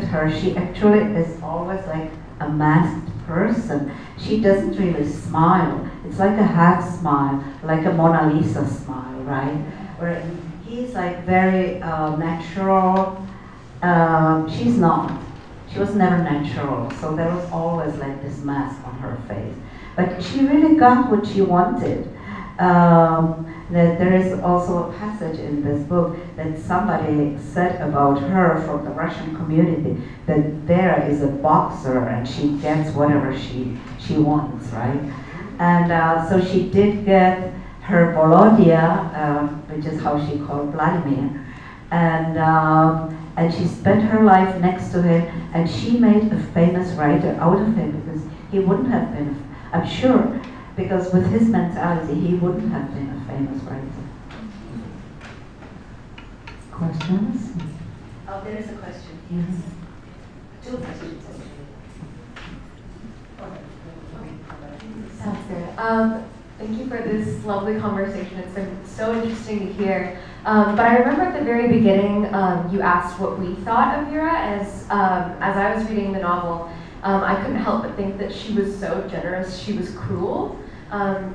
her, she actually is always like a masked person. She doesn't really smile. It's like a half smile, like a Mona Lisa smile, right? Where he's like very natural. She's not. She was never natural, so there was always like this mask on her face. But she really got what she wanted. That there is also a passage in this book that somebody said about her from the Russian community, that Véra is a boxer and she gets whatever she wants, right? And so she did get her Volodya, which is how she called Vladimir, and she spent her life next to him, and she made a famous writer out of him, because he wouldn't have been, I'm sure, because with his mentality, he wouldn't have been a famous writer. Questions? Oh, there is a question. Yes. 2 questions, actually. Sounds good. Thank you for this lovely conversation. It's been so interesting to hear. But I remember at the very beginning, you asked what we thought of Véra. As I was reading the novel, I couldn't help but think that she was so generous. She was cruel.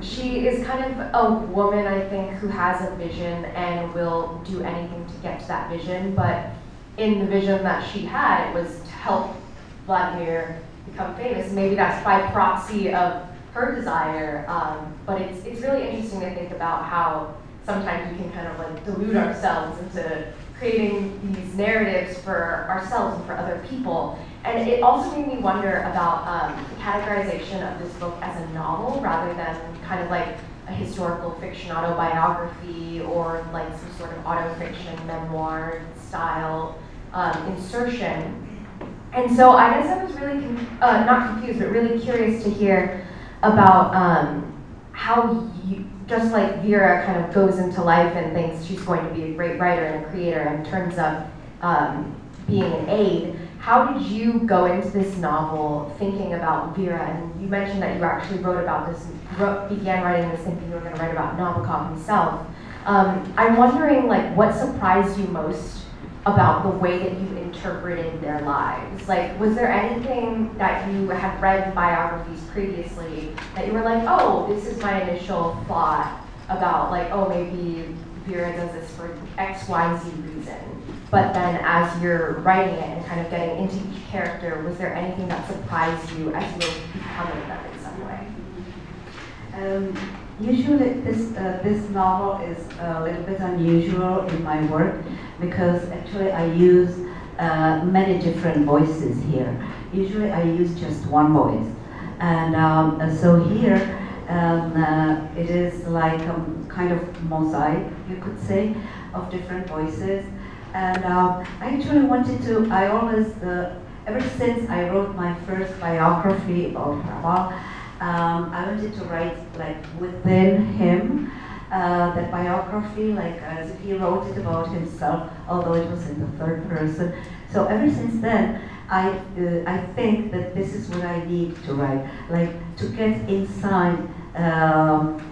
She is kind of a woman, I think, who has a vision and will do anything to get to that vision, but in the vision that she had, it was to help Vladimir become famous. Maybe that's by proxy of her desire, but it's really interesting to think about how sometimes we can kind of like delude ourselves into creating these narratives for ourselves and for other people. And it also made me wonder about the categorization of this book as a novel rather than kind of like a historical fiction autobiography or like some sort of autofiction memoir style insertion. And so I guess I was really, not confused, but really curious to hear about how you, just like Véra kind of goes into life and thinks she's going to be a great writer and a creator and turns up being an aide, how did you go into this novel thinking about Véra? And you mentioned that you actually wrote about this, began writing this thinking you were going to write about Nabokov himself. I'm wondering, like, what surprised you most about the way that you interpreted their lives? Like, was there anything that you had read in biographies previously that you were like, oh, this is my initial thought about, like, oh, maybe Véra does this for X, Y, Z reason. But then as you're writing it and kind of getting into each character, was there anything that surprised you as you were becoming them in some way? Usually this novel is a little bit unusual in my work because actually I use many different voices here. Usually I use just one voice. And so here it is like a kind of mosaic, you could say, of different voices. And I actually wanted to, I always, ever since I wrote my first biography of Nabokov, I wanted to write like within him, that biography, like as if he wrote it about himself, although it was in the third person. So ever since then, I think that this is what I need to write, like to get inside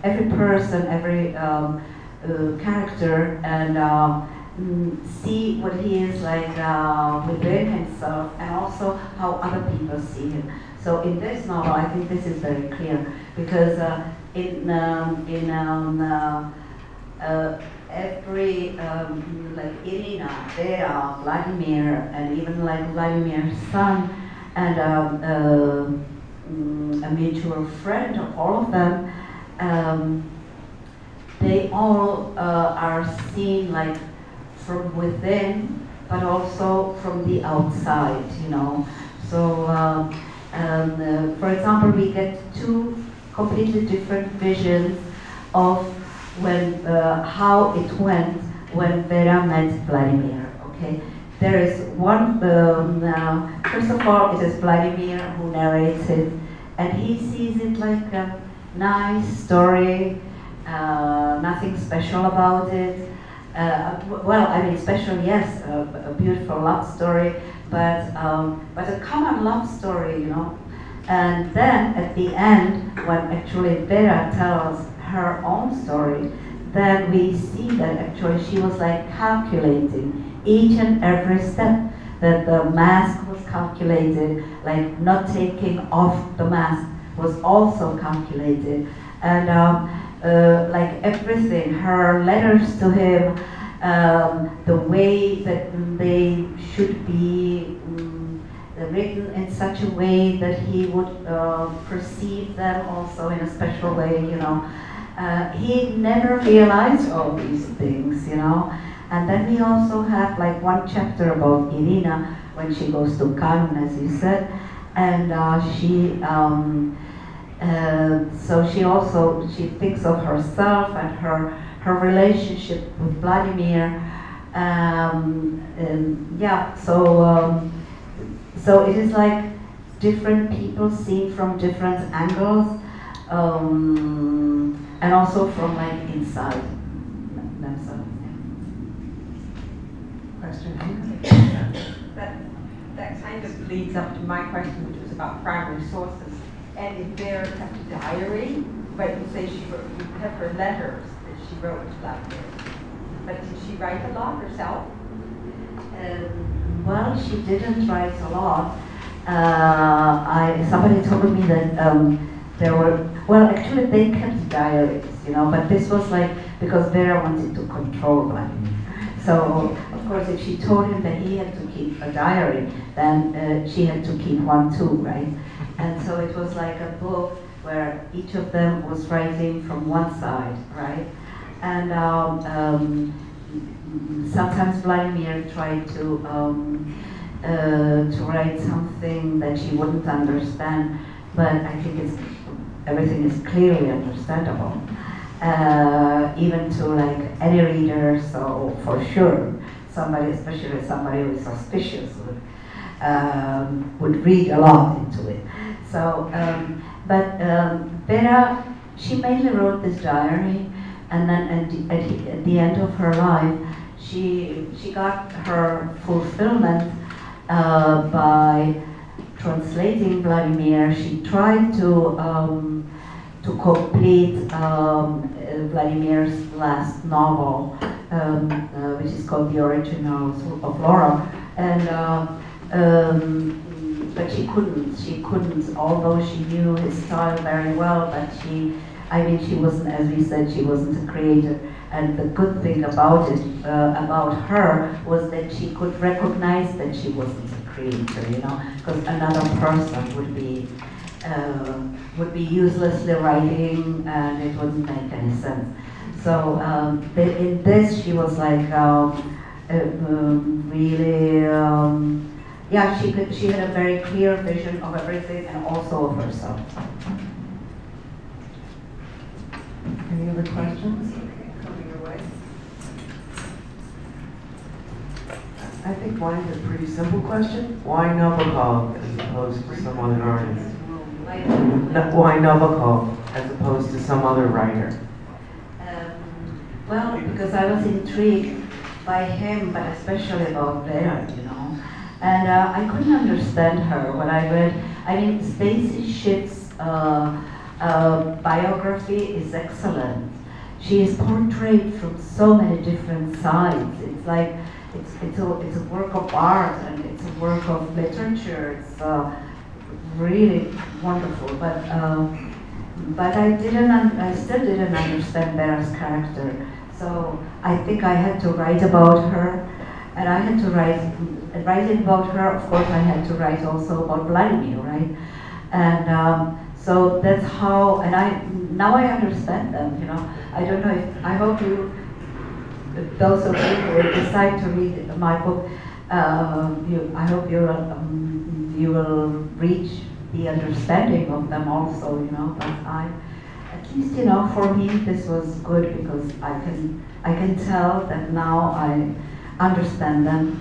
every person, every character, and see what he is like within himself, and also how other people see him. So in this novel, I think this is very clear because every like Irina, Véra, Vladimir, and even like Vladimir's son, and a mutual friend of all of them, they all are seen like from within, but also from the outside, you know. So, for example, we get two completely different visions of when how it went when Véra met Vladimir. Okay, there is one. First of all, it is Vladimir who narrates it, and he sees it like a nice story, nothing special about it. Well, I mean, special, yes, a beautiful love story, but a common love story, you know. And then at the end, when actually Véra tells her own story, then we see that actually she was like calculating each and every step, that the mask was calculated, like not taking off the mask was also calculated, and like everything, her letters to him, the way that they should be written in such a way that he would perceive them also in a special way, you know. He never realized all these things, you know. And then we also have like one chapter about Irina when she goes to Cannes, as you said, and so she thinks of herself and her relationship with Vladimir, and yeah, so it is like different people seen from different angles, and also from like inside themselves. Question? That kind of leads up to my question, which was about primary sources. And if Véra kept a diary, but you say she wrote, you have her letters that she wrote to Vladimir. But did she write a lot herself? Well, she didn't write a lot. Somebody told me that there were, Well, actually, they kept diaries, but this was like, because Vera wanted to control Vladimir. So, of course, if she told him that he had to keep a diary, then she had to keep one too, right? And so it was like a book where each of them was writing from one side, right? And sometimes Vladimir tried to write something that she wouldn't understand, but I think everything is clearly understandable, even to like any reader. So for sure, somebody, especially somebody who is suspicious, would read a lot into it. So, but Vera, she mainly wrote this diary, and then at the end of her life, she got her fulfillment by translating Vladimir. She tried to complete Vladimir's last novel, which is called The Originals of Laura, and but she couldn't. She couldn't, although she knew his style very well. But she wasn't, as we said, she wasn't a creator. And the good thing about it, about her, was that she could recognize that she wasn't a creator, because another person would be uselessly writing, and it wouldn't make any sense. So in this, she was like really, yeah, she had a very clear vision of everything and also of herself. Any other questions? I think mine's a pretty simple question. Why Nabokov as opposed to some other artist? Why Nabokov as opposed to some other writer? Well, because I was intrigued by him, but especially about Vera, And I couldn't understand her when I read. Stacy Schiff's biography is excellent. She is portrayed from so many different sides. It's like it's a work of art, and it's a work of literature. It's really wonderful. But I still didn't understand Vera's character. So I think I had to write about her, and I had to write about her. Of course, I had to write also about Vladimir, right? And so that's how. And now I understand them. I don't know if I hope those of you who decide to read my book, I hope you will reach the understanding of them also. But at least for me this was good, because I can tell that now I understand them.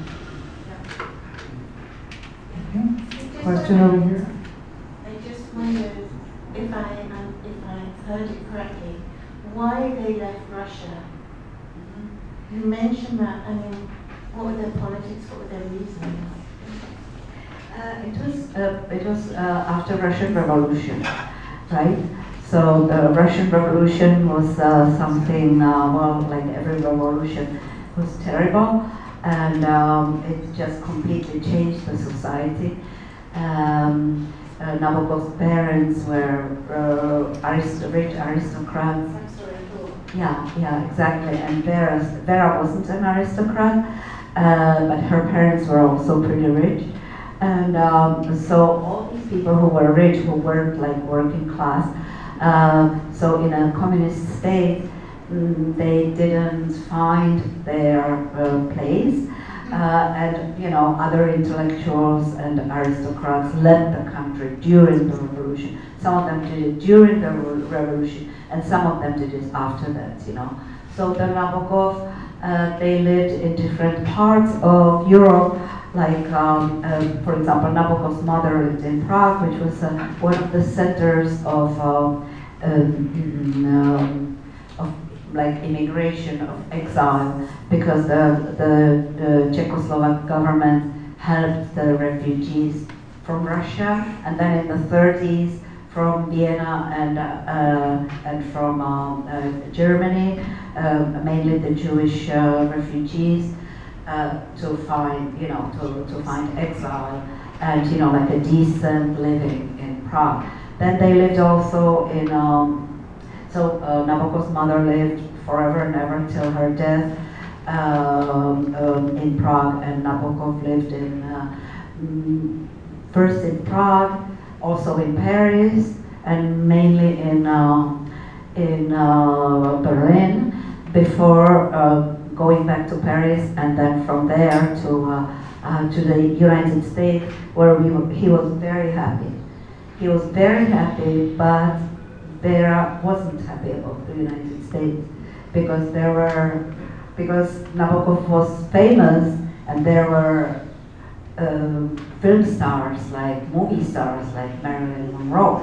Question over here. I just wondered if I heard it correctly, why they left Russia. You mentioned that. What were their politics? What were their reasons? It was after Russian Revolution, right? So the Russian Revolution was something, like every revolution, was terrible, and it just completely changed the society. Nabokov's parents were rich aristocrats. Yeah, exactly. And Vera wasn't an aristocrat, but her parents were also pretty rich. And so all these people who were rich, who weren't like working class, so in a communist state, they didn't find their place. And other intellectuals and aristocrats led the country during the revolution. Some of them did it during the revolution, and some of them did it after that. So the Nabokov, they lived in different parts of Europe. Like, for example, Nabokov's mother lived in Prague, which was one of the centers of like immigration, of exile, because the Czechoslovak government helped the refugees from Russia, and then in the 30s from Vienna and from Germany, mainly the Jewish refugees, to find exile and like a decent living in Prague. Then they lived also in, Nabokov's mother lived forever and ever till her death in Prague, and Nabokov lived in, first in Prague, also in Paris, and mainly in Berlin, before going back to Paris, and then from there to the United States, where he was very happy. He was very happy, but Véra wasn't happy about the United States because Nabokov was famous, and there were film stars, like movie stars, like Marilyn Monroe.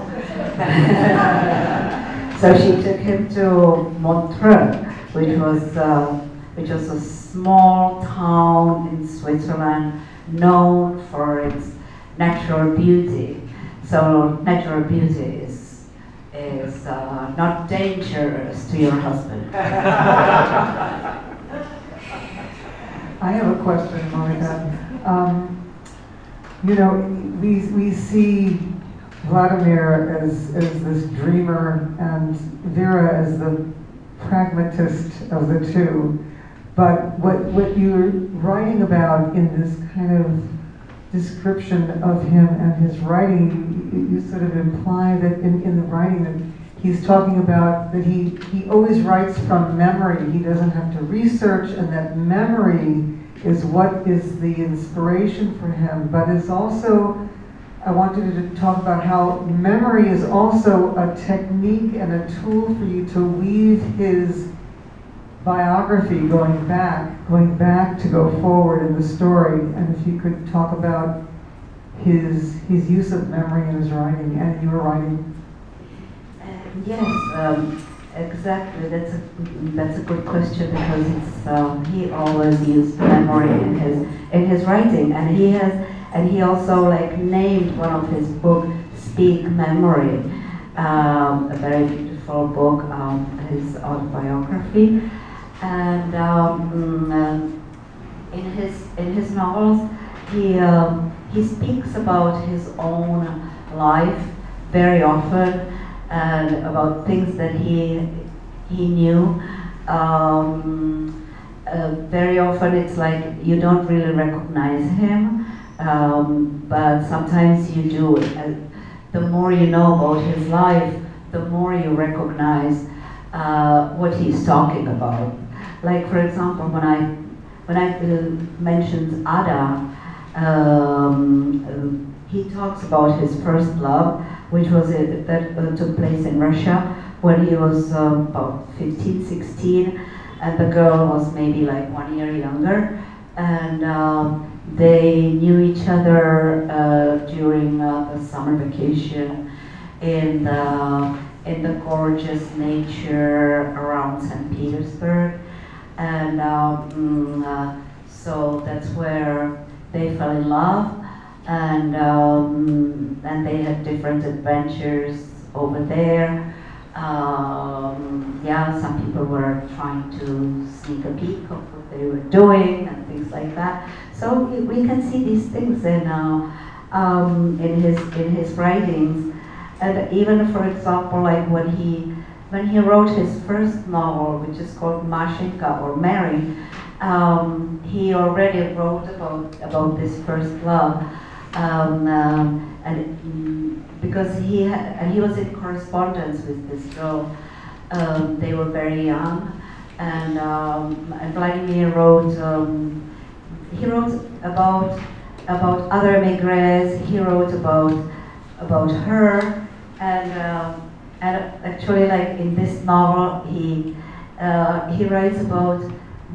So she took him to Montreux, which was a small town in Switzerland known for its natural beauty. So natural beauty is not dangerous to your husband. I have a question, Monika. You know, we see Vladimir as this dreamer and Véra as the pragmatist of the two. But what you're writing about in this kind of description of him and his writing, you sort of imply that in the writing that he's talking about that he always writes from memory. He doesn't have to research, and that memory is what is the inspiration for him. But it's also, I want you to talk about how memory is also a technique and a tool for you to weave his biography going back to go forward in the story. And if you could talk about his use of memory in his writing and your writing. Yes, exactly. That's a good question, because it's he always used memory in his writing, and he also like named one of his books "Speak Memory," a very beautiful book, his autobiography. And in his novels, he speaks about his own life very often, and about things that he knew. Very often it's like you don't really recognize him, but sometimes you do. The more you know about his life, the more you recognize what he's talking about. Like, for example, when I mentioned Ada, he talks about his first love, which was that took place in Russia when he was about 15, 16, and the girl was maybe like 1 year younger, and they knew each other during the summer vacation in the gorgeous nature around St. Petersburg, and so that's where they fell in love, and they had different adventures over there. Yeah, some people were trying to sneak a peek of what they were doing and things like that. So we can see these things in his writings, and even, for example, like when he wrote his first novel, which is called Mashinka, or Mary, he already wrote about this first love, and because he was in correspondence with this girl. They were very young, and Vladimir wrote. He wrote about other emigres. He wrote about her, and actually, like in this novel, he writes about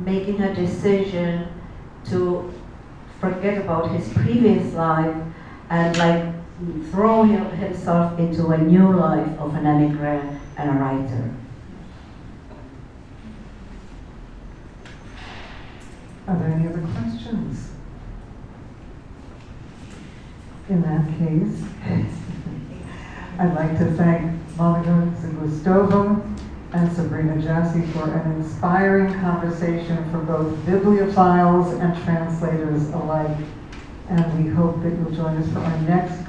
making a decision to forget about his previous life and like throw himself into a new life of an emigre and a writer. Are there any other questions? In that case, I'd like to thank Monika Zgustova and Sabrina Jaszi for an inspiring conversation for both bibliophiles and translators alike. And we hope that you'll join us for our next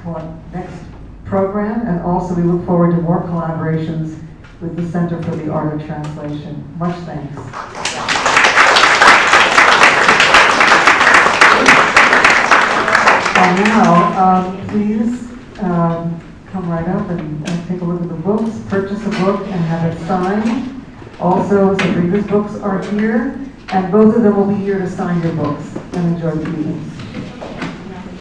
program, and also we look forward to more collaborations with the Center for the Art of Translation. Much thanks. And now, please come right up and take a look at the books, purchase a book and have it signed. Also, Sabrina's books are here, and both of them will be here to sign your books, and enjoy the meetings.